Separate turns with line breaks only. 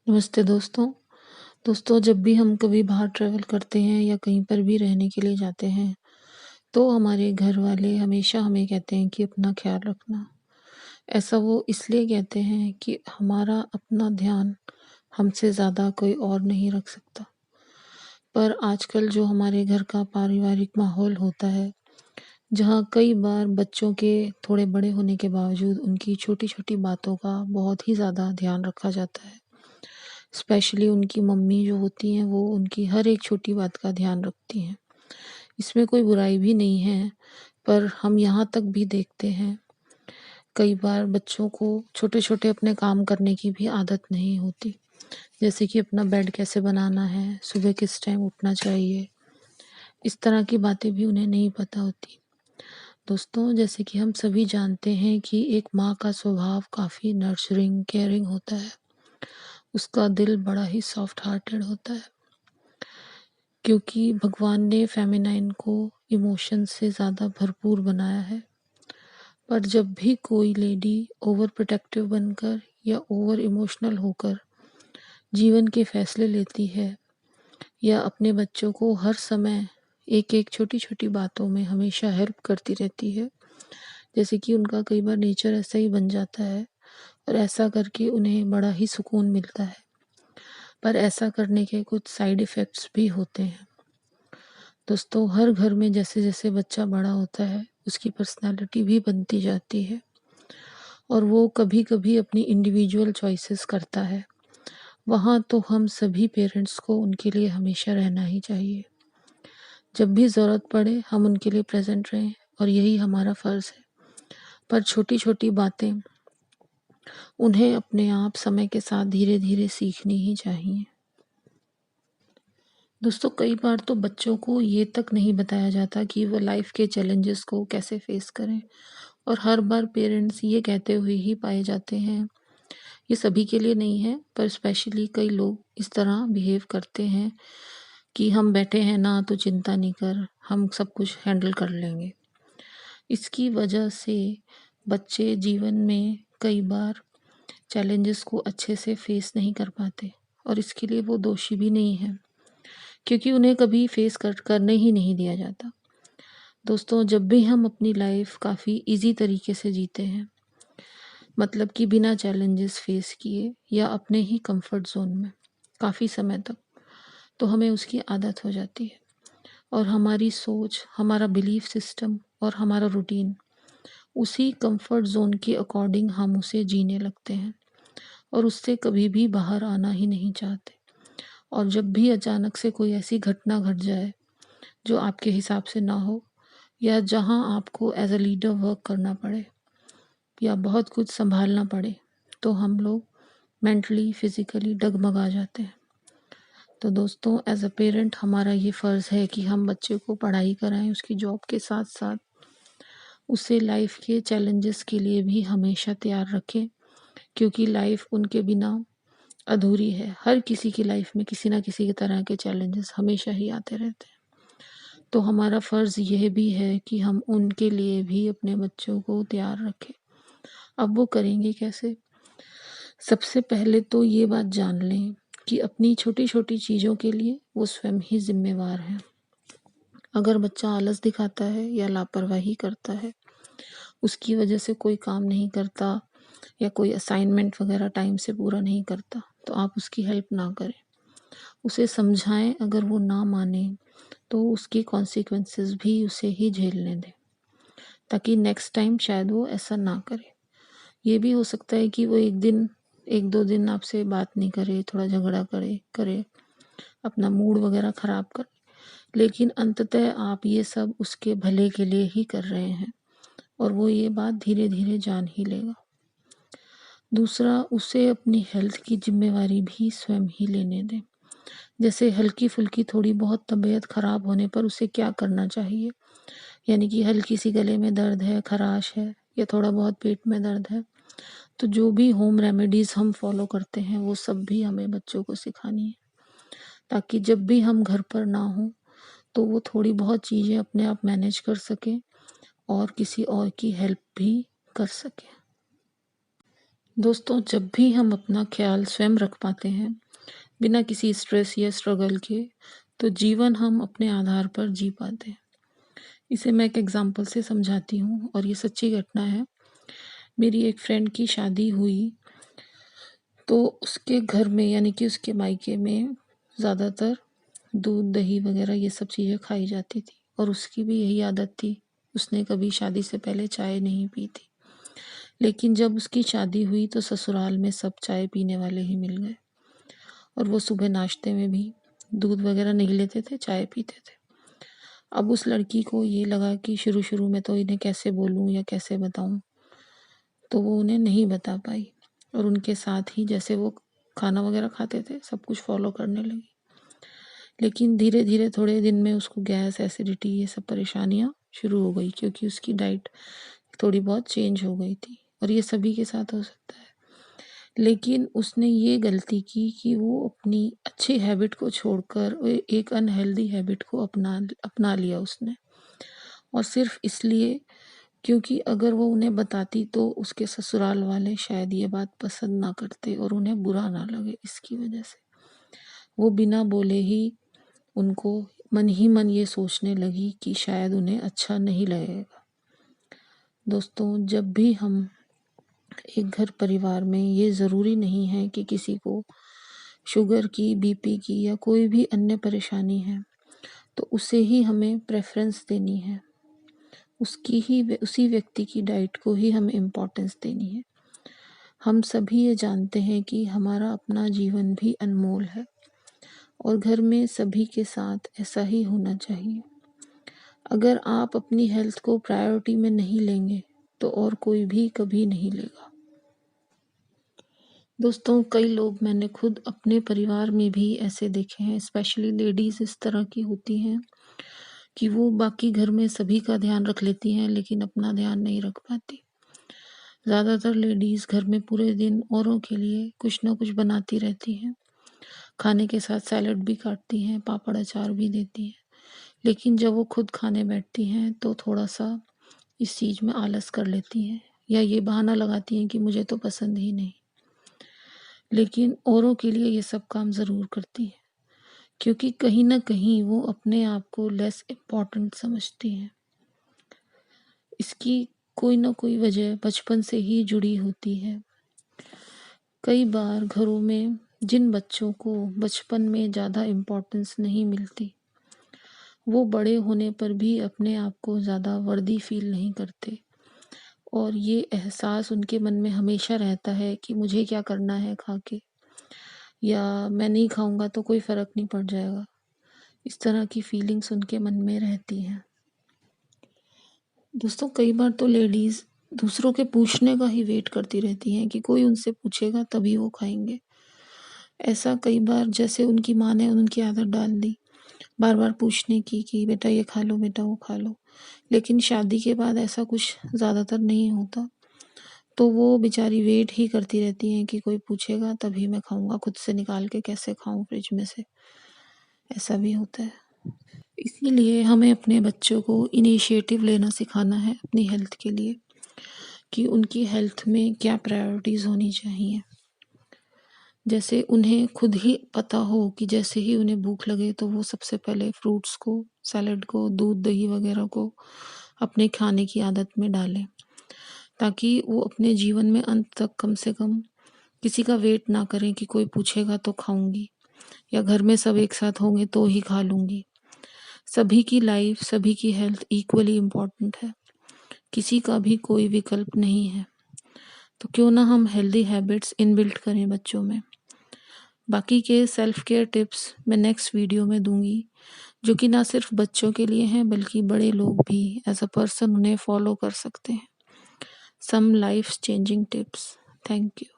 नमस्ते दोस्तों। दोस्तों, जब भी हम कभी बाहर ट्रैवल करते हैं या कहीं पर भी रहने के लिए जाते हैं, तो हमारे घर वाले हमेशा हमें कहते हैं कि अपना ख्याल रखना। ऐसा वो इसलिए कहते हैं कि हमारा अपना ध्यान हमसे ज़्यादा कोई और नहीं रख सकता। पर आजकल जो हमारे घर का पारिवारिक माहौल होता है, जहाँ कई बार बच्चों के थोड़े बड़े होने के बावजूद उनकी छोटी-छोटी बातों का बहुत ही ज़्यादा ध्यान रखा जाता है। स्पेशली उनकी मम्मी जो होती हैं वो उनकी हर एक छोटी बात का ध्यान रखती हैं। इसमें कोई बुराई भी नहीं है, पर हम यहाँ तक भी देखते हैं, कई बार बच्चों को छोटे-छोटे अपने काम करने की भी आदत नहीं होती। जैसे कि अपना बेड कैसे बनाना है, सुबह किस टाइम उठना चाहिए, इस तरह की बातें भी उन्हें नहीं पता होती। दोस्तों, जैसे कि हम सभी जानते हैं कि एक माँ का स्वभाव काफ़ी नर्चरिंग, केयरिंग होता है। उसका दिल बड़ा ही सॉफ्ट हार्टेड होता है। क्योंकि भगवान ने फेमिनाइन को इमोशन से ज़्यादा भरपूर बनाया है। पर जब भी कोई लेडी ओवर प्रोटेक्टिव बनकर या ओवर इमोशनल होकर जीवन के फैसले लेती है या अपने बच्चों को हर समय एक-एक छोटी-छोटी बातों में हमेशा हेल्प करती रहती है, जैसे कि उनका कई बार नेचर ऐसा ही बन जाता है और ऐसा करके उन्हें बड़ा ही सुकून मिलता है। पर ऐसा करने के कुछ साइड इफ़ेक्ट्स भी होते हैं। दोस्तों, हर घर में जैसे-जैसे बच्चा बड़ा होता है, उसकी पर्सनैलिटी भी बनती जाती है और वो कभी-कभी अपनी इंडिविजुअल चॉइसेस करता है। वहाँ तो हम सभी पेरेंट्स को उनके लिए हमेशा रहना ही चाहिए। जब भी ज़रूरत पड़े हम उनके लिए प्रेज़ेंट रहें और यही हमारा फ़र्ज़ है। पर छोटी-छोटी बातें उन्हें अपने आप समय के साथ धीरे-धीरे सीखनी ही चाहिए। दोस्तों, कई बार तो बच्चों को ये तक नहीं बताया जाता कि वो लाइफ़ के चैलेंजेस को कैसे फ़ेस करें। और हर बार पेरेंट्स ये कहते हुए ही पाए जाते हैं, ये सभी के लिए नहीं है पर स्पेशली कई लोग इस तरह बिहेव करते हैं कि हम बैठे हैं ना तो चिंता नहीं कर, हम सब कुछ हैंडल कर लेंगे। इसकी वजह से बच्चे जीवन में कई बार चैलेंजेस को अच्छे से फेस नहीं कर पाते और इसके लिए वो दोषी भी नहीं है, क्योंकि उन्हें कभी फेस करने ही नहीं दिया जाता। दोस्तों, जब भी हम अपनी लाइफ काफ़ी इजी तरीके से जीते हैं, मतलब कि बिना चैलेंजेस फेस किए या अपने ही कंफर्ट जोन में काफ़ी समय तक, तो हमें उसकी आदत हो जाती है और हमारी सोच, हमारा बिलीफ सिस्टम और हमारा रूटीन उसी कंफर्ट जोन के अकॉर्डिंग हम उसे जीने लगते हैं और उससे कभी भी बाहर आना ही नहीं चाहते। और जब भी अचानक से कोई ऐसी घटना घट जाए जो आपके हिसाब से ना हो या जहां आपको एज अ लीडर वर्क करना पड़े या बहुत कुछ संभालना पड़े, तो हम लोग मेंटली फिज़िकली डगमगा जाते हैं। तो दोस्तों, एज अ पेरेंट हमारा ये फ़र्ज़ है कि हम बच्चे को पढ़ाई कराएं, उसकी जॉब के साथ साथ उसे लाइफ के चैलेंजेस के लिए भी हमेशा तैयार रखें, क्योंकि लाइफ उनके बिना अधूरी है। हर किसी की लाइफ में किसी ना किसी तरह के चैलेंजेस हमेशा ही आते रहते हैं। तो हमारा फ़र्ज़ यह भी है कि हम उनके लिए भी अपने बच्चों को तैयार रखें। अब वो करेंगे कैसे? सबसे पहले तो ये बात जान लें कि अपनी छोटी-छोटी चीज़ों के लिए वो स्वयं ही ज़िम्मेवार हैं। अगर बच्चा आलस दिखाता है या लापरवाही करता है, उसकी वजह से कोई काम नहीं करता या कोई असाइनमेंट वगैरह टाइम से पूरा नहीं करता, तो आप उसकी हेल्प ना करें। उसे समझाएं, अगर वो ना माने तो उसके कॉन्सिक्वेंसेस भी उसे ही झेलने दें, ताकि नेक्स्ट टाइम शायद वो ऐसा ना करे। ये भी हो सकता है कि वो एक दो दिन आपसे बात नहीं करे, थोड़ा झगड़ा करे, अपना मूड वगैरह ख़राब करे, लेकिन अंततः आप ये सब उसके भले के लिए ही कर रहे हैं और वो ये बात धीरे-धीरे जान ही लेगा। दूसरा, उसे अपनी हेल्थ की ज़िम्मेवारी भी स्वयं ही लेने दें। जैसे हल्की-फुल्की थोड़ी बहुत तबीयत ख़राब होने पर उसे क्या करना चाहिए, यानी कि हल्की सी गले में दर्द है, ख़राश है या थोड़ा बहुत पेट में दर्द है, तो जो भी होम रेमेडीज़ हम फॉलो करते हैं वो सब भी हमें बच्चों को सिखानी है, ताकि जब भी हम घर पर ना हों तो वो थोड़ी बहुत चीज़ें अपने आप मैनेज कर सकें और किसी और की हेल्प भी कर सकें। दोस्तों, जब भी हम अपना ख्याल स्वयं रख पाते हैं, बिना किसी स्ट्रेस या स्ट्रगल के, तो जीवन हम अपने आधार पर जी पाते हैं। इसे मैं एक एग्ज़ाम्पल से समझाती हूँ और ये सच्ची घटना है। मेरी एक फ्रेंड की शादी हुई, तो उसके घर में यानी कि उसके मायके में ज़्यादातर दूध, दही वग़ैरह ये सब चीज़ें खाई जाती थी और उसकी भी यही आदत थी। उसने कभी शादी से पहले चाय नहीं पी थी। लेकिन जब उसकी शादी हुई तो ससुराल में सब चाय पीने वाले ही मिल गए और वो सुबह नाश्ते में भी दूध वग़ैरह नहीं लेते थे, चाय पीते थे। अब उस लड़की को ये लगा कि शुरू-शुरू में तो इन्हें कैसे बोलूँ या कैसे बताऊँ, तो वो उन्हें नहीं बता पाई और उनके साथ ही जैसे वो खाना वग़ैरह खाते थे, सब कुछ फ़ॉलो करने लगी। लेकिन धीरे-धीरे थोड़े दिन में उसको गैस, एसिडिटी ये सब परेशानियाँ शुरू हो गई क्योंकि उसकी डाइट थोड़ी बहुत चेंज हो गई थी और ये सभी के साथ हो सकता है। लेकिन उसने ये गलती की कि वो अपनी अच्छी हैबिट को छोड़कर एक अनहेल्दी हैबिट को अपना लिया उसने और सिर्फ़ इसलिए क्योंकि अगर वो उन्हें बताती तो उसके ससुराल वाले शायद ये बात पसंद ना करते और उन्हें बुरा ना लगे, इसकी वजह से वो बिना बोले ही उनको मन ही मन ये सोचने लगी कि शायद उन्हें अच्छा नहीं लगेगा। दोस्तों, जब भी हम एक घर परिवार में, ये ज़रूरी नहीं है कि किसी को शुगर की, बीपी की या कोई भी अन्य परेशानी है, तो उसे ही हमें प्रेफ़रेंस देनी है। उसी व्यक्ति की डाइट को ही हमें इम्पोर्टेंस देनी है। हम सभी ये जानते हैं कि हमारा अपना जीवन भी अनमोल है और घर में सभी के साथ ऐसा ही होना चाहिए। अगर आप अपनी हेल्थ को प्रायोरिटी में नहीं लेंगे, तो और कोई भी कभी नहीं लेगा। दोस्तों, कई लोग मैंने खुद अपने परिवार में भी ऐसे देखे हैं, स्पेशली लेडीज़ इस तरह की होती हैं कि वो बाकी घर में सभी का ध्यान रख लेती हैं, लेकिन अपना ध्यान नहीं रख पाती। ज़्यादातर लेडीज़ घर में पूरे दिन औरों के लिए कुछ ना कुछ बनाती रहती हैं। खाने के साथ सैलेड भी काटती हैं, पापड़ अचार भी देती हैं। लेकिन जब वो खुद खाने बैठती हैं, तो थोड़ा-सा इस चीज़ में आलस कर लेती हैं या ये बहाना लगाती हैं कि मुझे तो पसंद ही नहीं। लेकिन औरों के लिए ये सब काम ज़रूर करती हैं, क्योंकि कहीं न कहीं वो अपने आप को लेस इम्पोर्टेंट समझती हैं। इसकी कोई न कोई वजह बचपन से ही जुड़ी होती है। कई बार घरों में जिन बच्चों को बचपन में ज़्यादा इम्पोर्टेंस नहीं मिलती, वो बड़े होने पर भी अपने आप को ज़्यादा वर्दी फ़ील नहीं करते और ये एहसास उनके मन में हमेशा रहता है कि मुझे क्या करना है खा के, या मैं नहीं खाऊँगा तो कोई फ़र्क नहीं पड़ जाएगा। इस तरह की फीलिंग्स उनके मन में रहती हैं। दोस्तों, कई बार तो लेडीज़ दूसरों के पूछने का ही वेट करती रहती हैं कि कोई उनसे पूछेगा तभी वो खाएँगे। ऐसा कई बार जैसे उनकी माँ ने उनकी आदत डाल दी, बार-बार पूछने की कि बेटा ये खा लो, बेटा वो खा लो। लेकिन शादी के बाद ऐसा कुछ ज़्यादातर नहीं होता, तो वो बेचारी वेट ही करती रहती हैं कि कोई पूछेगा तभी मैं खाऊँगा, खुद से निकाल के कैसे खाऊँ फ्रिज में से, ऐसा भी होता है। इसीलिए हमें अपने बच्चों को इनिशिएटिव लेना सिखाना है अपनी हेल्थ के लिए कि उनकी हेल्थ में क्या प्रायोरिटीज़ होनी चाहिए। जैसे उन्हें खुद ही पता हो कि जैसे ही उन्हें भूख लगे तो वो सबसे पहले फ्रूट्स को, सैलेड को, दूध, दही वगैरह को अपने खाने की आदत में डालें, ताकि वो अपने जीवन में अंत तक कम से कम किसी का वेट ना करें कि कोई पूछेगा तो खाऊँगी या घर में सब एक साथ होंगे तो ही खा लूँगी। सभी की लाइफ, सभी की हेल्थ इक्वली इम्पोर्टेंट है। किसी का भी कोई विकल्प नहीं है। तो क्यों ना हम हेल्दी हैबिट्स इनबिल्ट करें बच्चों में। बाकी के सेल्फ केयर टिप्स मैं नेक्स्ट वीडियो में दूँगी, जो कि ना सिर्फ बच्चों के लिए हैं बल्कि बड़े लोग भी एज़ अ पर्सन उन्हें फॉलो कर सकते हैं। Some life changing tips. Thank you.